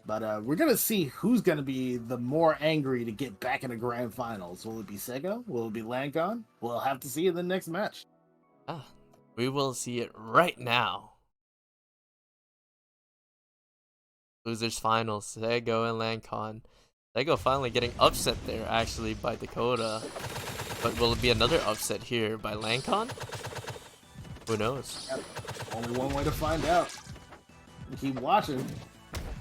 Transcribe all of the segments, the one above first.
But we're gonna see who's gonna be the more angry to get back in the grand finals. Will it be Seggo? Will it be Landkon? We'll have to see in the next match. Ah, we will see it right now. Losers finals, Seggo and Landkon. Seggo finally getting upset there actually by Dakota. But will it be another upset here by Landkon? Who knows? Yep. Only one way to find out. Keep watching.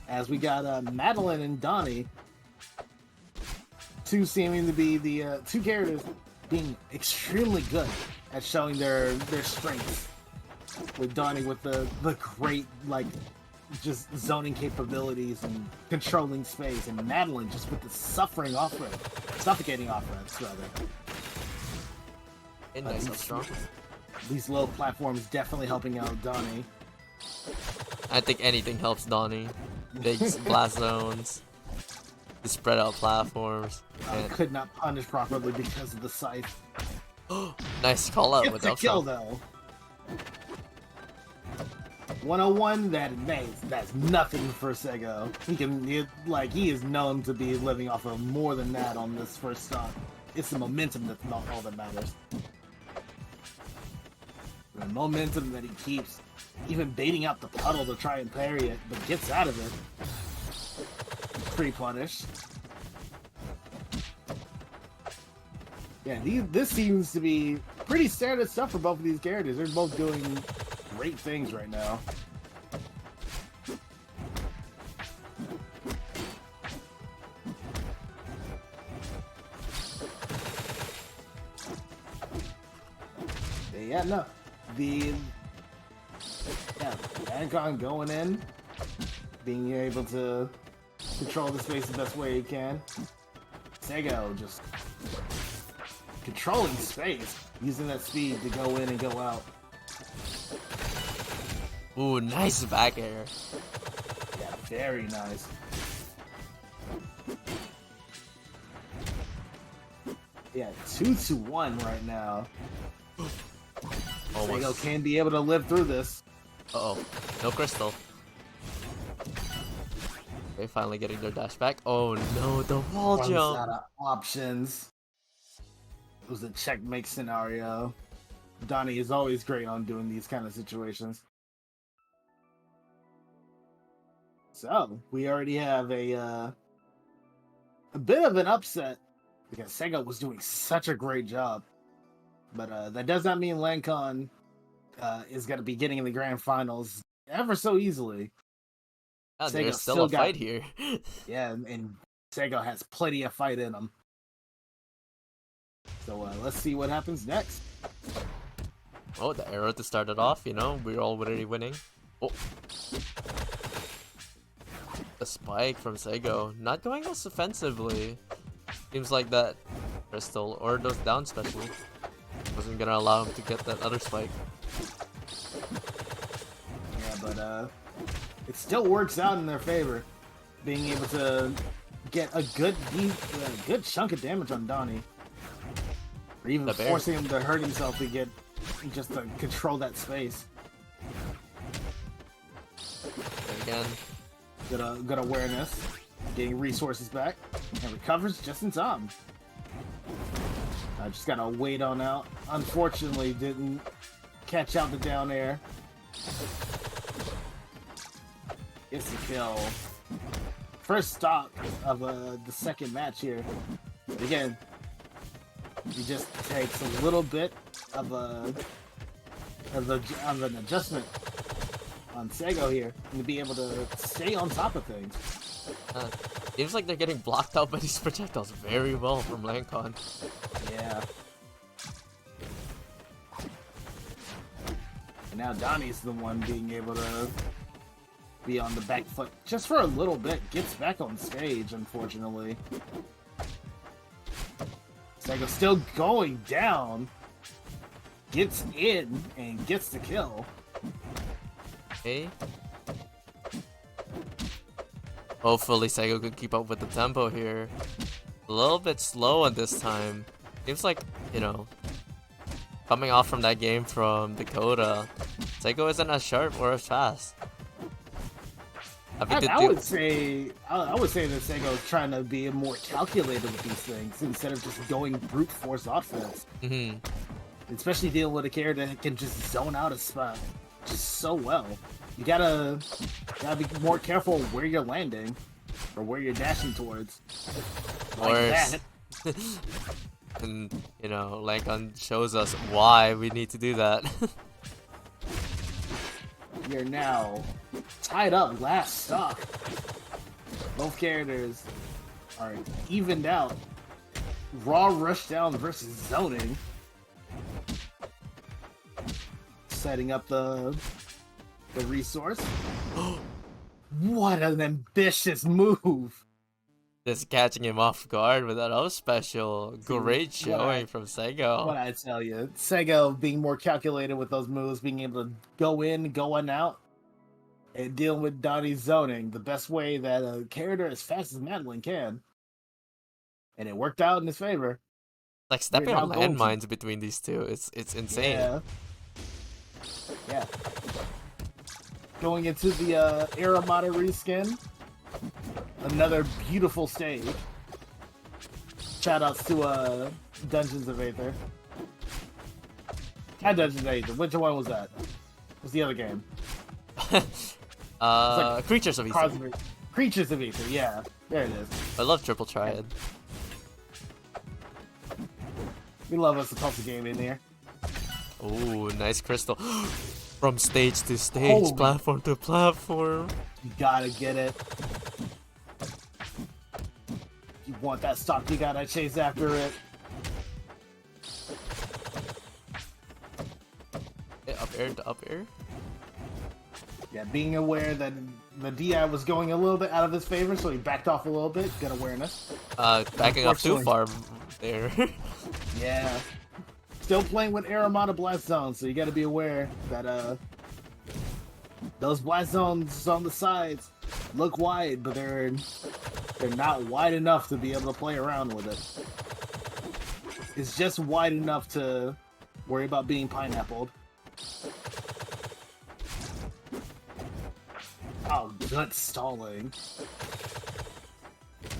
As we got Madeline and Donnie, two seeming to be the two characters being extremely good at showing their strengths. With Donnie with the great like just zoning capabilities and controlling space, and Madeline just with the suffocating offense rather. And nice up strong. These low platforms definitely helping out Donnie. I think anything helps Donnie. Big blast zones, the spread out platforms. And Could not punish properly because of the scythe. nice call out It's with a up kill strong. though. 101. That's nothing for Seggo. He is known to be living off of more than that on this first stop. It's the momentum that's not all that matters. The momentum that he keeps, even baiting out the puddle to try and parry it, but gets out of it. Pre-punish. Yeah, this seems to be pretty standard stuff for both of these characters. They're both doing great things right now. Yeah, no. Landkon going in, being able to control the space the best way he can. Seggo just controlling space, using that speed to go in and go out. Ooh, nice back air. Yeah, very nice. Yeah, 2-1 right now. Almost. Seggo can be able to live through this. Uh-oh. No crystal. They finally getting their dash back. Oh no, the wall Runs jump. out of options. It was a checkmate scenario. Donnie is always great on doing these kind of situations. So we already have a bit of an upset because Seggo was doing such a great job, but that does not mean Landkon is going to be getting in the grand finals ever so easily. Yeah, Seggo there's still still a got- fight here. Yeah, and Seggo has plenty of fight in him. So let's see what happens next. Oh, the arrow to start it off, you know, we're already winning. Oh. The spike from Seggo, not going as offensively. Seems like that crystal, or those down especially, wasn't gonna allow him to get that other spike. Yeah, but it still works out in their favor, being able to get a good chunk of damage on Donnie, or even forcing him to hurt himself to get just to control that space. And again, good awareness, getting resources back, and recovers just in time. I just gotta wait on out. Unfortunately, didn't catch out the down air. It's the kill. First stop of the second match here. But again, it just takes a little bit of an adjustment on Seggo here and to be able to stay on top of things. seems like they're getting blocked out by these projectiles very well from Landkon. Yeah. And now Donnie's the one being able to be on the back foot just for a little bit. Gets back on stage, unfortunately. Seggo still going down. Gets in and gets the kill. Okay. Hopefully Seggo could keep up with the tempo here. A little bit slow at this time. Seems like, you know, coming off from that game from Dakota, Seggo isn't as sharp or as fast. Having to I do. would say that Seggo is trying to be more calculated with these things instead of just going brute force offense. Mhm. Especially dealing with a character that can just zone out a spot just so well. You gotta be more careful where you're landing or where you're dashing towards. Of Like course. that. And you know, Landkon shows us why we need to do that. You're now tied up last stock. Both characters are evened out. Raw rushdown versus zoning. Setting up the resource. What an ambitious move! Just catching him off guard with that up special. Great showing from What Seggo. I tell you, Seggo being more calculated with those moves, being able to go in, go on out, and dealing with Donnie's zoning the best way that a character as fast as Madeline can. And it worked out in his favor. Like stepping You're on now going to- landmines between these two. It's insane. Yeah. Going into the Aramata reskin. Another beautiful stage. Shoutouts to Dungeons of Aether. Not Dungeons of Aether. Which one was that? What's the other game? like Creatures of Aether. Creatures of Aether, yeah. There it is. I love Triple Triad. We love us a puzzle game in here. Ooh, nice crystal. From stage to stage, Holy. platform to platform. You gotta get it. You want that stock, you gotta chase after it. Up air to up air. Yeah, being aware that the DI was going a little bit out of his favor, so he backed off a little bit. Good awareness. Backing up too far there. Yeah. Still playing with Aramata Blast Zones, so you gotta be aware that those blast zones on the sides look wide, but they're not wide enough to be able to play around with it. It's just wide enough to worry about being pineappled. Oh, good stalling.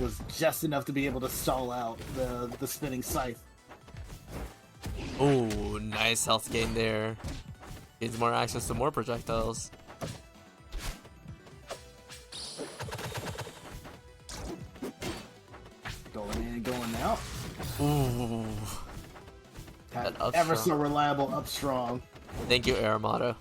Was just enough to be able to stall out the spinning scythe. Ooh, nice health gain there. Gains more access to more projectiles. Going in, going out. Ooh. Had That up ever strong. so reliable up strong. Thank you, Aramata.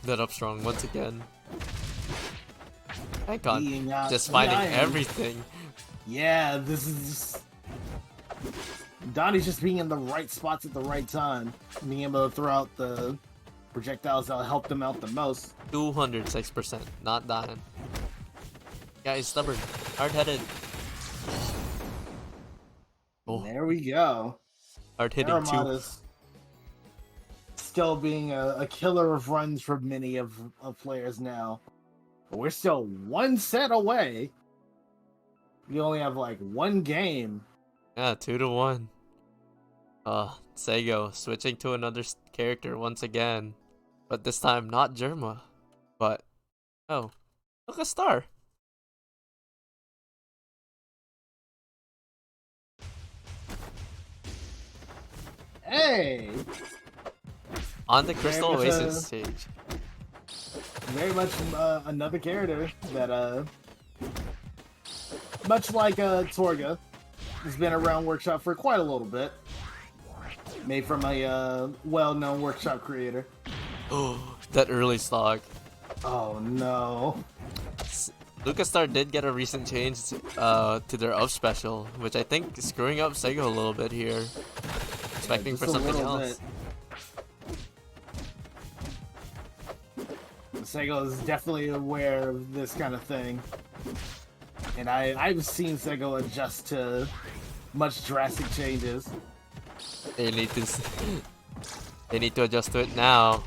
That up strong once again. Being Landkon out just the finding iron. everything. Yeah, this is... Donnie's just being in the right spots at the right time. Being able to throw out the projectiles that'll help them out the most. 206%, not dying. Guy is stubborn, hard-headed. Oh, There we go. hard-hitting too. Aramata's still being a killer of runs for many of players now. But we're still one set away. We only have like one game. Yeah, 2-1. Seggo switching to another character once again. But this time, not Germa. But, oh, Lukastar. Hey! On the Crystal Very much, Oasis stage. Very much another character that, much like Torga, has been around Workshop for quite a little bit. Made from a well-known Workshop creator. Oh, that early stock. Oh no. Lukastar did get a recent change to their up special, which I think is screwing up Seggo a little bit here. Expecting for Just a something little else. bit. Seggo is definitely aware of this kind of thing. And I've seen Seggo adjust to much drastic changes. They need to they need to adjust to it now.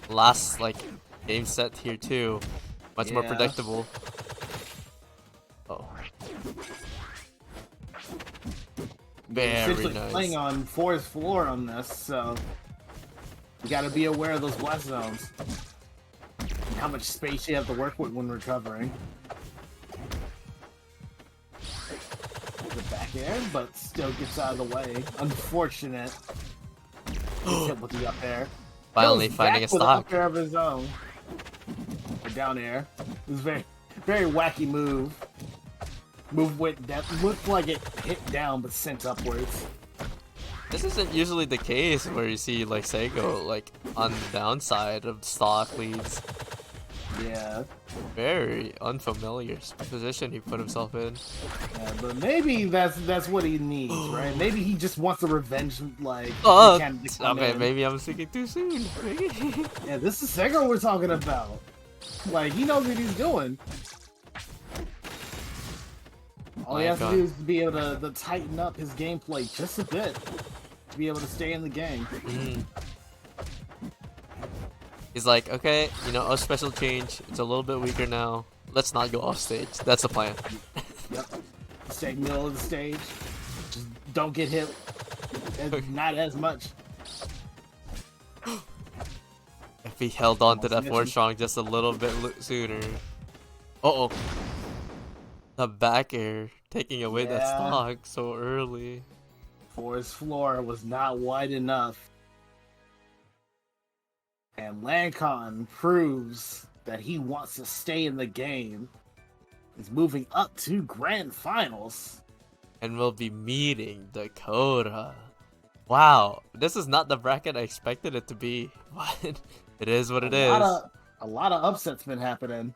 Last like game set here too. Much more Yeah. You're Very essentially nice. playing on fourth floor on this, so you gotta be aware of those blast zones. And how much space you have to work with when recovering. The back air, but still gets out of the way. Unfortunate. Gets hit with the up air. Finally Goes finding a back with an stock. up air of his own. Or down air. It was very, very wacky move. Move went that looked like it hit down but sent upwards. This isn't usually the case where you see like Seggo like on the downside of stock leads. Yeah. Very unfamiliar position he put himself in. Yeah, but maybe that's what he needs, right? Maybe he just wants a revenge, like. Oh, mechanic to come okay, in. maybe I'm speaking too soon. Yeah, this is Seggo we're talking about. Like, he knows what he's doing. All he has to do is be able to tighten up his gameplay just a bit to be able to stay in the game. He's like, okay, you know, a special change. It's a little bit weaker now. Let's not go off stage. That's the plan. Yep. Stay middle of the stage. Just don't get hit. Not as much. If he held on to that 4 strong just a little bit sooner. Uh-oh. The back air taking away that stock so early. Fourth floor was not wide enough. And Landkon proves that he wants to stay in the game. He's moving up to grand finals. And we'll be meeting Dakota. Wow, this is not the bracket I expected it to be. But it is what it is. A lot of upsets been happening.